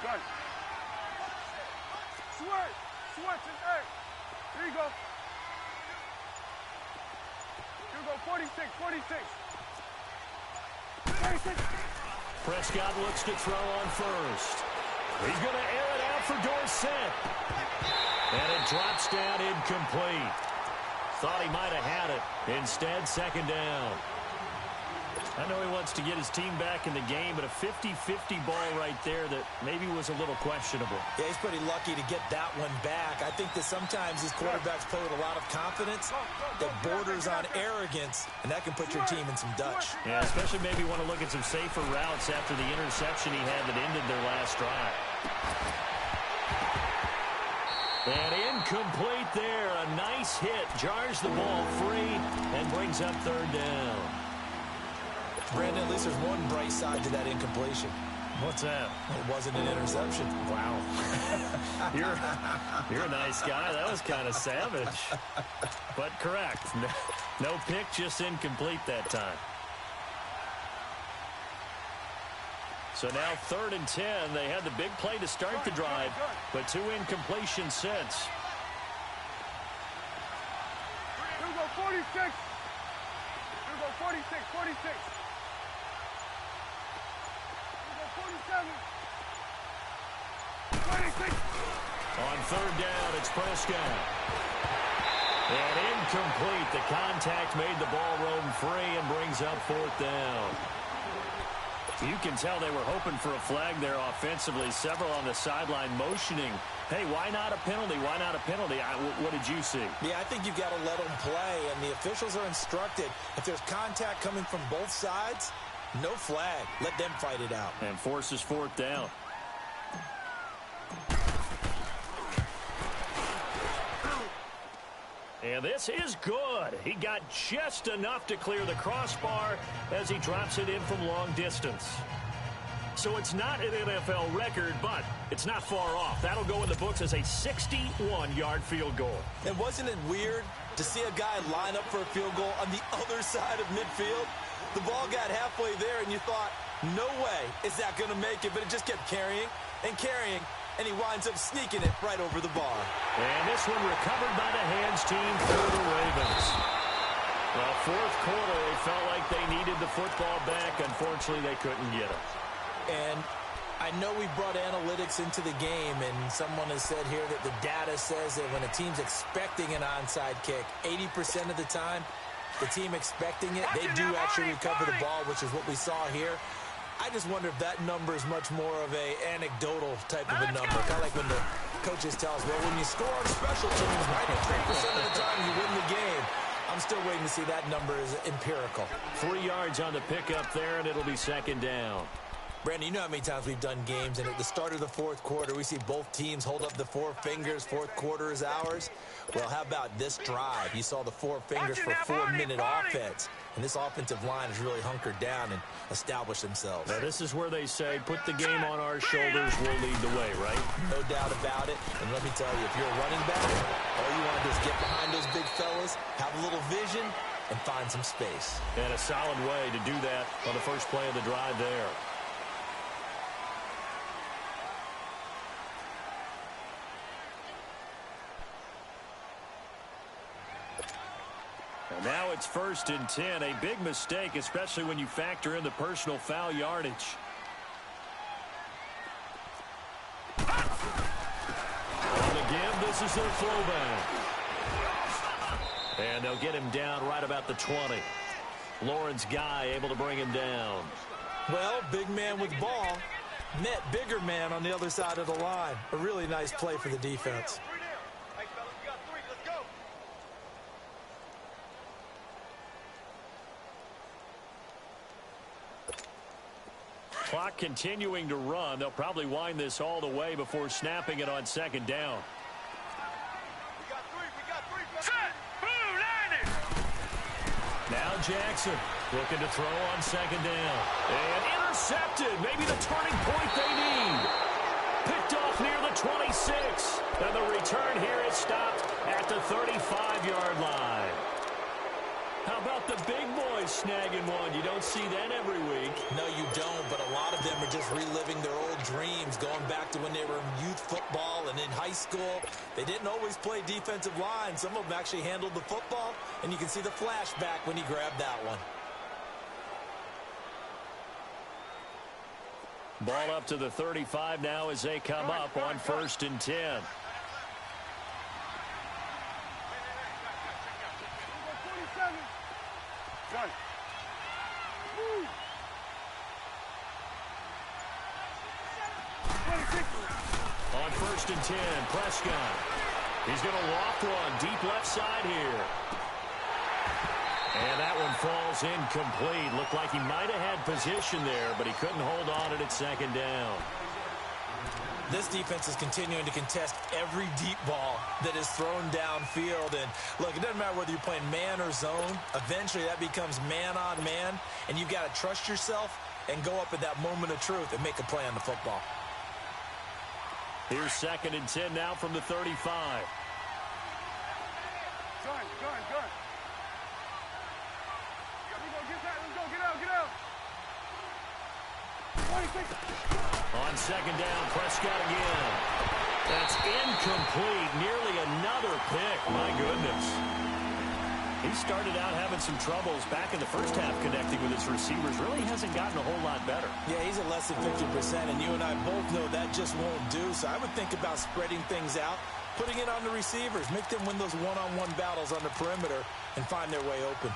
Good. Switch, and hey. Here you go. Here you go, 46. 46. Prescott looks to throw on first. He's going to air it out for Dorsett. And it drops down incomplete. Thought he might have had it. Instead, second down. I know he wants to get his team back in the game, but a 50-50 ball right there that maybe was a little questionable. Yeah, he's pretty lucky to get that one back. I think that sometimes these quarterbacks play with a lot of confidence that borders on arrogance, and that can put your team in some Dutch. Yeah, especially maybe want to look at some safer routes after the interception he had that ended their last drive. And incomplete there. A nice hit. Jars the ball free and brings up third down. Brandon, at least there's one bright side to that incompletion. What's that? It wasn't an interception. Wow. You're a nice guy. That was kind of savage. But correct. No pick, just incomplete that time. So now 3rd and 10. They had the big play to start the drive, but 2 incompletions since. Here we go, 46. Here we go, 46. 47. 26. On 3rd down, it's Prescott. And incomplete. The contact made the ball roam free and brings up 4th down. You can tell they were hoping for a flag there offensively. Several on the sideline motioning. Hey, why not a penalty? Why not a penalty? What did you see? Yeah, I think you've got to let them play, and the officials are instructed. If there's contact coming from both sides, no flag. Let them fight it out. And forces 4th down. And this is good. He got just enough to clear the crossbar as he drops it in from long distance. So it's not an NFL record, but it's not far off. That'll go in the books as a 61-yard field goal. And wasn't it weird to see a guy line up for a field goal on the other side of midfield? The ball got halfway there, and you thought, no way is that going to make it, but it just kept carrying and carrying, and he winds up sneaking it right over the bar. And this one recovered by the hands team for the Ravens. Well, 4th quarter, they felt like they needed the football back. Unfortunately, they couldn't get it. And I know we brought analytics into the game, and someone has said here that the data says that when a team's expecting an onside kick, 80% of the time, the team expecting it, they do actually recover the ball, which is what we saw here. I just wonder if that number is much more of a anecdotal type of a number. Kind of like when the coaches tell us, well, when you score on special teams, 93% of the time you win the game. I'm still waiting to see that number is empirical. 3 yards on the pickup there, and it'll be 2nd down. Brandon, you know how many times we've done games, and at the start of the 4th quarter, we see both teams hold up the 4 fingers, 4th quarter is ours. Well, how about this drive? You saw the 4 fingers for 4-minute offense, and this offensive line has really hunkered down and established themselves. Now, this is where they say, put the game on our shoulders, we'll lead the way, right? No doubt about it, and let me tell you, if you're a running back, all you want to do is get behind those big fellas, have a little vision, and find some space. And a solid way to do that on the first play of the drive there. And now it's 1st and 10. A big mistake, especially when you factor in the personal foul yardage. This is their flow back. And they'll get him down right about the 20. Lawrence Guy able to bring him down. Well, big man with ball met bigger man on the other side of the line. A really nice play for the defense. Clock continuing to run. They'll probably wind this all the way before snapping it on second down. Now Jackson looking to throw on second down. And intercepted. Maybe the turning point they need. Picked off near the 26. And the return here is stopped at the 35-yard line. How about the big boys snagging one? You don't see that every week. No, you don't, but a lot of them are just reliving their old dreams, going back to when they were in youth football and in high school. They didn't always play defensive line. Some of them actually handled the football, and you can see the flashback when he grabbed that one. Ball up to the 35 now as they come up on 1st and 10. On 1st and 10, Prescott. He's going to loft one deep left side here. And that one falls incomplete. Looked like he might have had position there, but he couldn't hold on it at second down. This defense is continuing to contest every deep ball that is thrown downfield. And look, it doesn't matter whether you're playing man or zone. Eventually that becomes man on man, and you've got to trust yourself and go up at that moment of truth and make a play on the football. Here's 2nd and 10 now from the 35. Gun. Let's go, get out. 26. On second down, Prescott again. That's incomplete. Nearly another pick. My goodness. He started out having some troubles back in the first half connecting with his receivers. Really hasn't gotten a whole lot better. Yeah, he's at less than 50%, and you and I both know that just won't do. So I would think about spreading things out, putting it on the receivers, make them win those one-on-one battles on the perimeter and find their way open.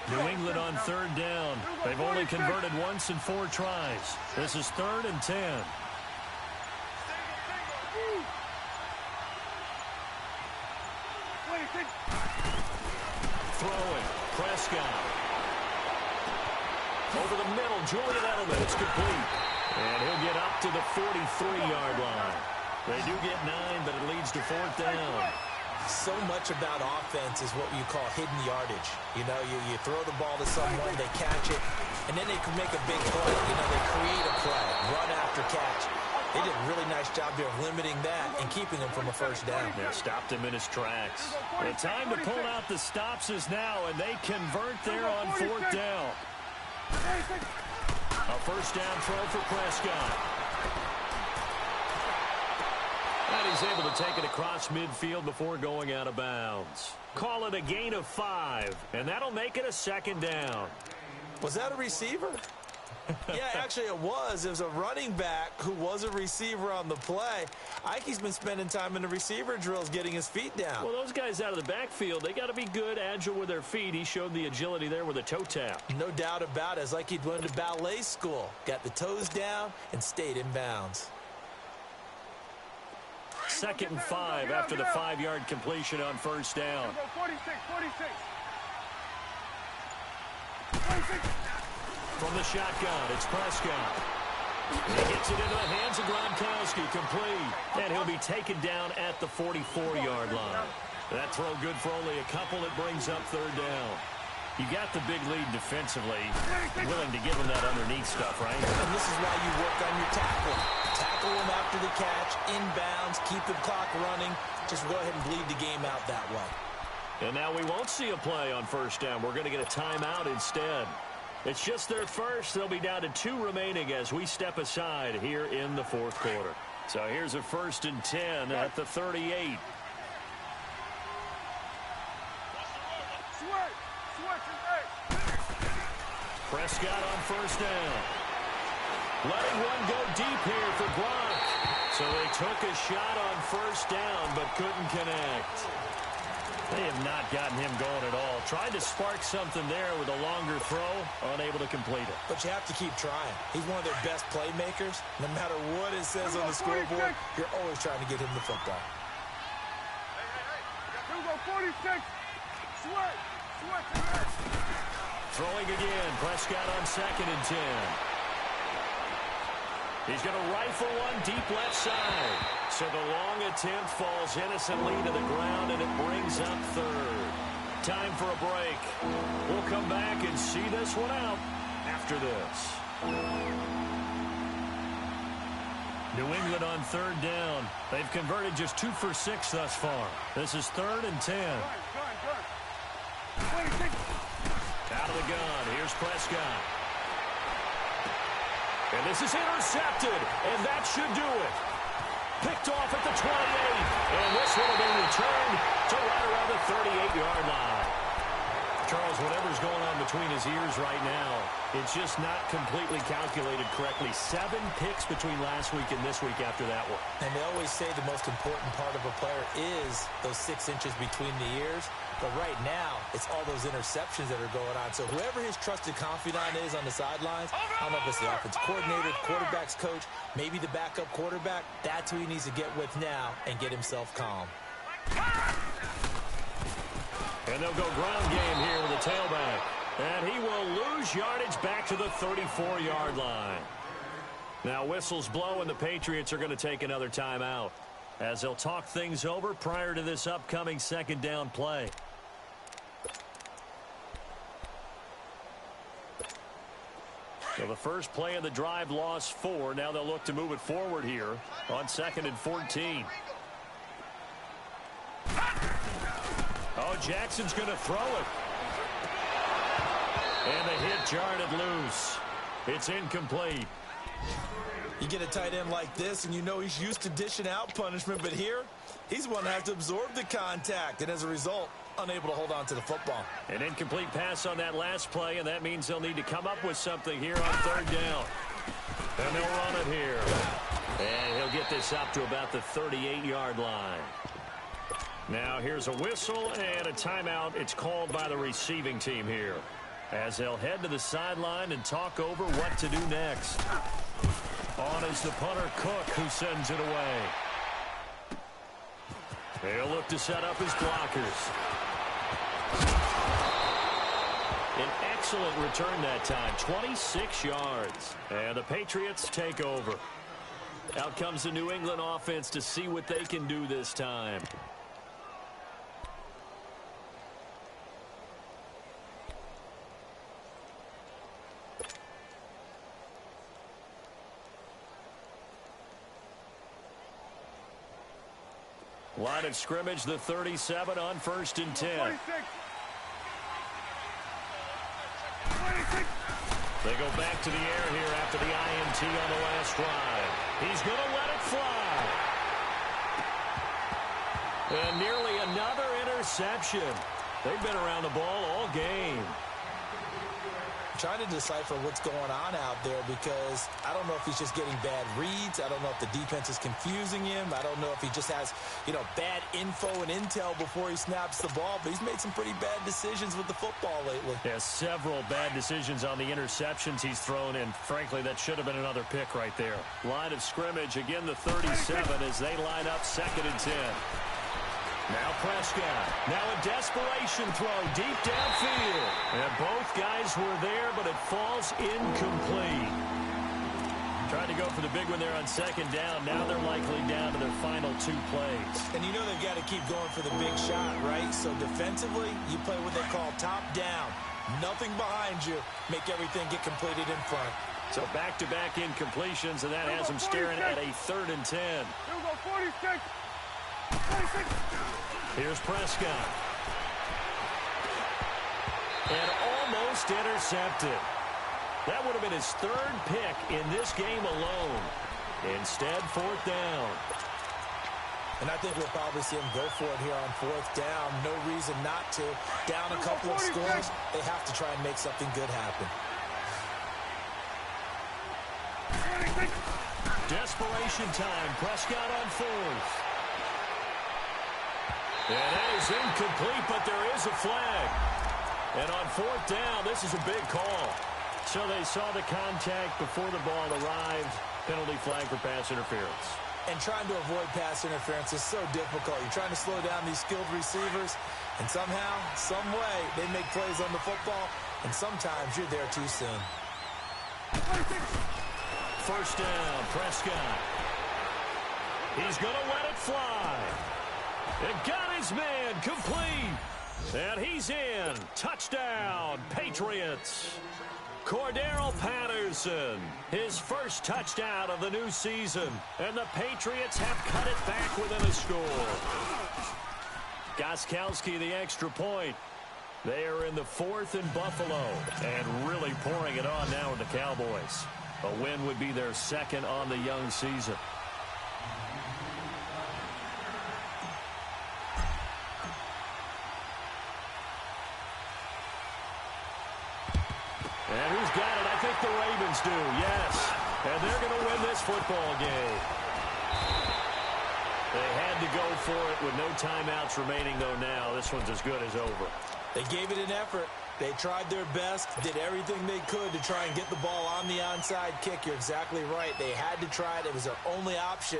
New England on 3rd down. They've only converted once in 4 tries. This is 3rd and 10. Throwing. Prescott. Over the middle, Julian Edelman. It's complete. And he'll get up to the 43-yard line. They do get 9, but it leads to 4th down. So much about offense is what you call hidden yardage. You know, you throw the ball to someone, they catch it, and then they can make a big play. You know, they create a play, run after catch. They did a really nice job there of limiting that and keeping him from a first down. Yeah, stopped him in his tracks. The time to pull out the stops is now, and they convert there on 4th down. A first down throw for Prescott. And he's able to take it across midfield before going out of bounds. Call it a gain of 5, and that'll make it a 2nd down. Was that a receiver? Yeah, actually it was. It was a running back who was a receiver on the play. Ike's been spending time in the receiver drills getting his feet down. Well, those guys out of the backfield, they got to be good, agile with their feet. He showed the agility there with a toe tap. No doubt about it. It's like he'd went to ballet school. Got the toes down and stayed in bounds. 2nd and 5 after the 5-yard completion on first down. 46. From the shotgun, it's Prescott. He gets it into the hands of Gronkowski, complete. And he'll be taken down at the 44-yard line. That throw good for only a couple. It brings up 3rd down. You got the big lead defensively. Willing to give him that underneath stuff, right? And this is why you work on your tackling. Tackle him after the catch, inbounds, keep the clock running. Just go ahead and bleed the game out that way. And now we won't see a play on first down. We're going to get a timeout instead. It's just their first. They'll be down to 2 remaining as we step aside here in the 4th quarter. So here's a 1st and 10 at the 38. Prescott on first down. Letting one go deep here for Gronk. So they took a shot on first down, but couldn't connect. They have not gotten him going at all. Tried to spark something there with a longer throw, unable to complete it. But you have to keep trying. He's one of their best playmakers. No matter what it says on the scoreboard, you're always trying to get him the football. Here we go, 46. Sweat. Throwing again. Prescott on 2nd and 10. He's going to rifle one deep left side. So the long attempt falls innocently to the ground, and it brings up 3rd. Time for a break. We'll come back and see this one out after this. New England on 3rd down. They've converted just 2 for 6 thus far. This is 3rd and 10. Out of the gun. Here's Prescott. And this is intercepted, and that should do it. Picked off at the 28, and this will have been returned to right around the 38-yard line. Charles, whatever's going on between his ears right now, it's just not completely calculated correctly. 7 picks between last week and this week after that one. And they always say the most important part of a player is those 6 inches between the ears. But right now, it's all those interceptions that are going on. So whoever his trusted confidant is on the sidelines, I don't know if it's the offense coordinator, the quarterback's coach, maybe the backup quarterback, that's who he needs to get with now and get himself calm. And they'll go ground game here with the tailback. And he will lose yardage back to the 34-yard line. Now whistles blow, and the Patriots are going to take another timeout as they'll talk things over prior to this upcoming 2nd down play. So the first play of the drive lost 4. Now they'll look to move it forward here on 2nd and 14. Oh, Jackson's going to throw it. And the hit jarred it loose. It's incomplete. You get a tight end like this, and you know he's used to dishing out punishment, but here, he's one that has to absorb the contact, and as a result, unable to hold on to the football. An incomplete pass on that last play, and that means they'll need to come up with something here on 3rd down. And they'll run it here. And he'll get this up to about the 38-yard line. Now here's a whistle and a timeout. It's called by the receiving team here, as they'll head to the sideline and talk over what to do next. On is the punter, Cook, who sends it away. They'll look to set up his blockers. An excellent return that time, 26 yards. And the Patriots take over. Out comes the New England offense to see what they can do this time. Line of scrimmage, the 37 on 1st and 10. 26. They go back to the air here after the INT on the last drive. He's going to let it fly. And nearly another interception. They've been around the ball all game. Trying to decipher what's going on out there, because I don't know if he's just getting bad reads. I don't know if the defense is confusing him. I don't know if he just has, bad info and intel before he snaps the ball. But he's made some pretty bad decisions with the football lately. Yeah, several bad decisions on the interceptions he's thrown, and frankly, that should have been another pick right there. Line of scrimmage, again the 37 as they line up 2nd and 10. Now Prescott. Now a desperation throw deep downfield. And both guys were there, but it falls incomplete. Trying to go for the big one there on 2nd down. Now they're likely down to their final 2 plays. And you know they've got to keep going for the big shot, right? So defensively, you play what they call top down. Nothing behind you. Make everything get completed in front. So back-to-back incompletions, and that has them staring at a 3rd and 10. Here we go, 46. 46. Here's Prescott. And almost intercepted. That would have been his 3rd pick in this game alone. Instead, 4th down. And I think we'll probably see them go for it here on 4th down. No reason not to. Down a couple of scores, they have to try and make something good happen. Desperation time. Prescott on 4th. And that is incomplete, but there is a flag. And on 4th down, this is a big call. So they saw the contact before the ball arrived. Penalty flag for pass interference. And trying to avoid pass interference is so difficult. You're trying to slow down these skilled receivers, and somehow, some way, they make plays on the football, and sometimes you're there too soon. 1st down, Prescott. He's going to let it fly. It got his man complete. And he's in. Touchdown, Patriots. Cordero Patterson, his first touchdown of the new season. And the Patriots have cut it back within a score. Gostkowski, the extra point. They are in the 4th in Buffalo and really pouring it on now with the Cowboys. A win would be their 2nd on the young season. And who's got it? I think the Ravens do, yes. And they're going to win this football game. They had to go for it with no timeouts remaining, though now. This one's as good as over. They gave it an effort. They tried their best, did everything they could to try and get the ball on the onside kick. You're exactly right. They had to try it. It was their only option.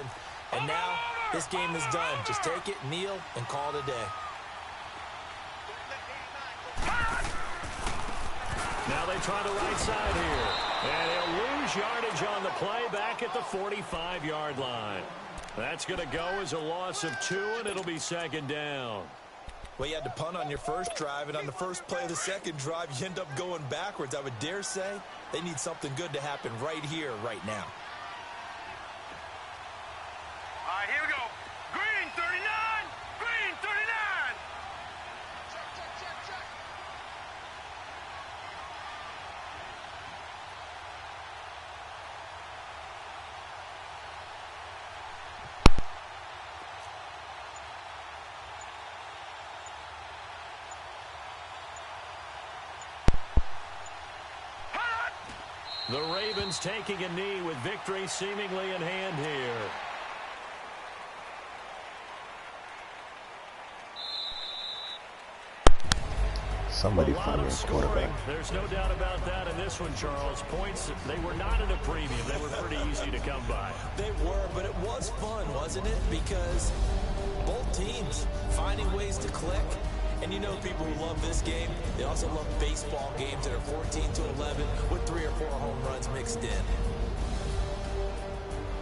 And now this game is done. Just take it, kneel, and call it a day. Now they try the right side here. And he'll lose yardage on the play back at the 45-yard line. That's going to go as a loss of 2, and it'll be 2nd down. Well, you had to punt on your first drive, and on the first play of the second drive, you end up going backwards. I would dare say they need something good to happen right here, right now. All right, here we go. Green 39! Green 39! The Ravens taking a knee with victory seemingly in hand here. Somebody find me a quarterback. There's no doubt about that in this one, Charles. Points, they were not at a premium. They were pretty easy to come by. They were, but it was fun, wasn't it? Because both teams finding ways to click. And you know people who love this game, they also love baseball games that are 14-11 with 3 or 4 home runs mixed in.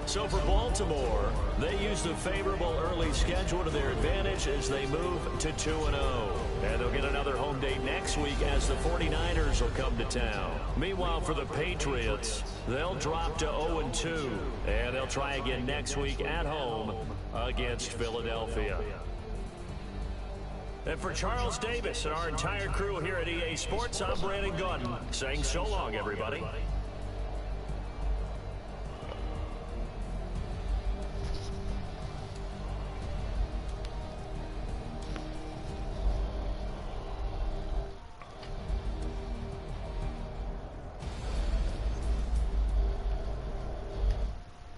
So for Baltimore, they used a favorable early schedule to their advantage as they move to 2-0. And they'll get another home date next week as the 49ers will come to town. Meanwhile, for the Patriots, they'll drop to 0-2. And they'll try again next week at home against Philadelphia. And for Charles Davis and our entire crew here at EA Sports, I'm Brandon Gordon saying so long, everybody.